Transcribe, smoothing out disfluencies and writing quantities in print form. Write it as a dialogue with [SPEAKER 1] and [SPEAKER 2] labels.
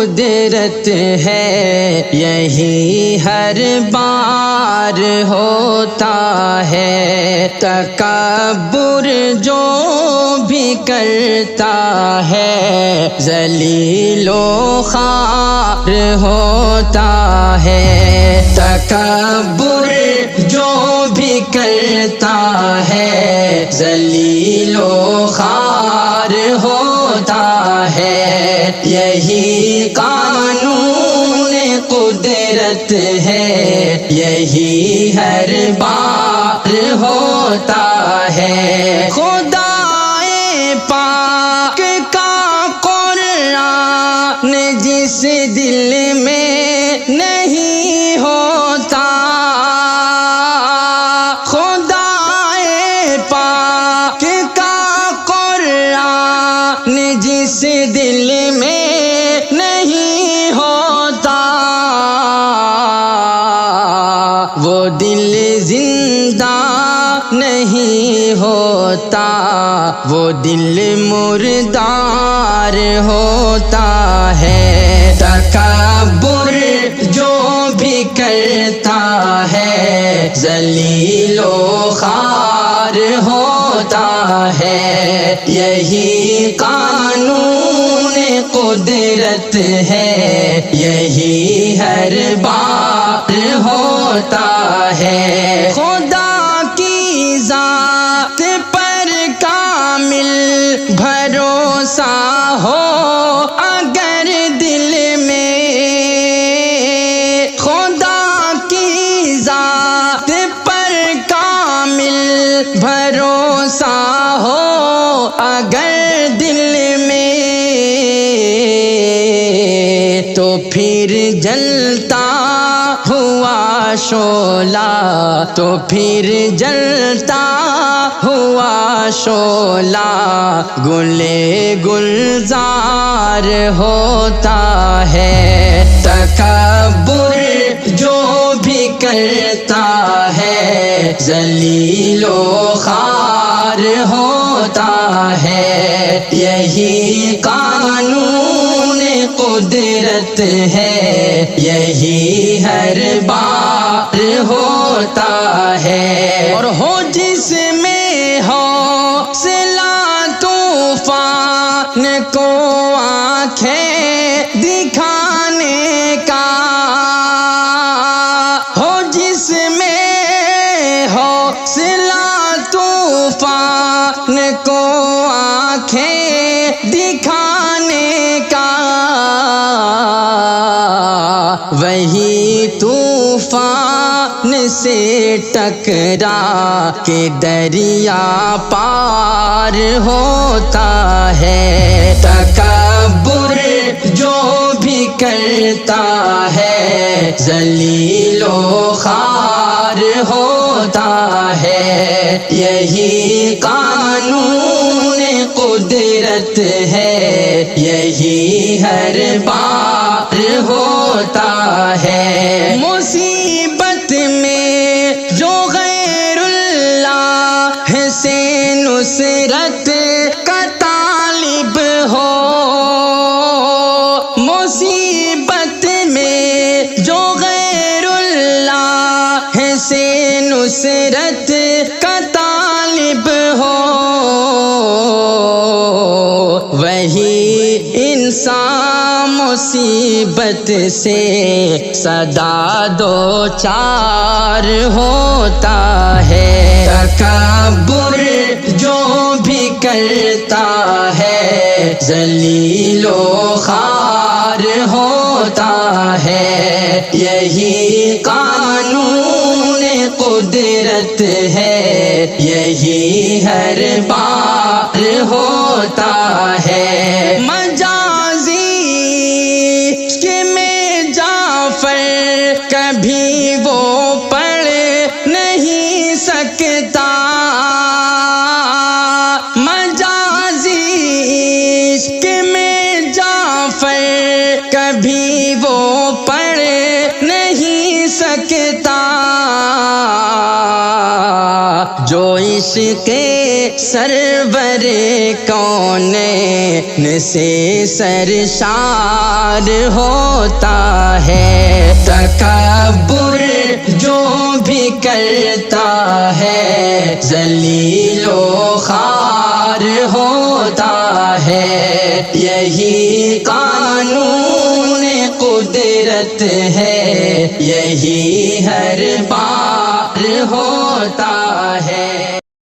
[SPEAKER 1] قدرت ہے، یہی ہر بار ہوتا ہے۔ تکبر جو بھی کرتا ہے ذلیل و خوار ہوتا ہے۔ تکبر جو بھی کرتا ہے ذلیل و خوار ہوتا ہے۔ یہی قانون قدرت ہے، یہی ہر بار ہوتا ہے۔ خدائے پاک کا قرآن جس دل میں نہیں ہوتا، خدائے پاک کا قرآن جس دل میں نہیں ہوتا، وہ دل زندہ نہیں ہوتا، وہ دل مردار ہوتا ہے۔ تکبر جو بھی کرتا ہے ذلیل و خوار ہوتا ہے۔ یہی قانون قدرت ہے، یہی ہر بار ہوتا ہے۔ خدا کی ذات پر کامل بھروسہ ہو اگر دل میں، خدا کی ذات پر کامل بھروسہ ہو اگر دل میں، تو پھر جلتا ہوا شعلہ، تو پھر جلتا ہوا شعلہ گلے گلزار ہوتا ہے۔ تکبر جو بھی کرتا ہے ذلیل و خوار ہوتا ہے۔ یہی قانون قدرت ہے، یہی ہر بار ہوتا ہے۔ اور ہو جس میں حوصلہ طوفان کو آنکھیں دکھانے کا، ہو جس میں حوصلہ طوفان کو آنکھیں دکھانے کا، وہی طوفان سے ٹکرا کے دریا پار ہوتا ہے۔ تکبر جو بھی کرتا ہے ذلیل و خوار ہوتا ہے۔ یہی قانون قدرت ہے، یہی ہر بار ہوتا ہے۔ مصیبت میں جو غیر اللہ سے نصرت کا طالب ہو، مصیبت میں جو غیر اللہ سے نصرت کا طالب ہو، وہی انسان مصیبت سے سدا دو چار ہوتا ہے۔ تکبر جو بھی کرتا ہے ذلیل و خوار ہوتا ہے۔ یہی قانون قدرت ہے، یہی ہر بار ہوتا ہے۔ مجازی عشق میں جعفر کبھی وہ پڑھ نہیں سکتا، مجازی عشق میں جعفر کبھی وہ پڑھ نہیں سکتا، جو عشق سرور کونین سے سرشار ہوتا ہے۔ تکبر جو بھی کرتا ہے ذلیل و خوار ہوتا ہے۔ یہی قانون قدرت ہے، یہی ہر بار ہوتا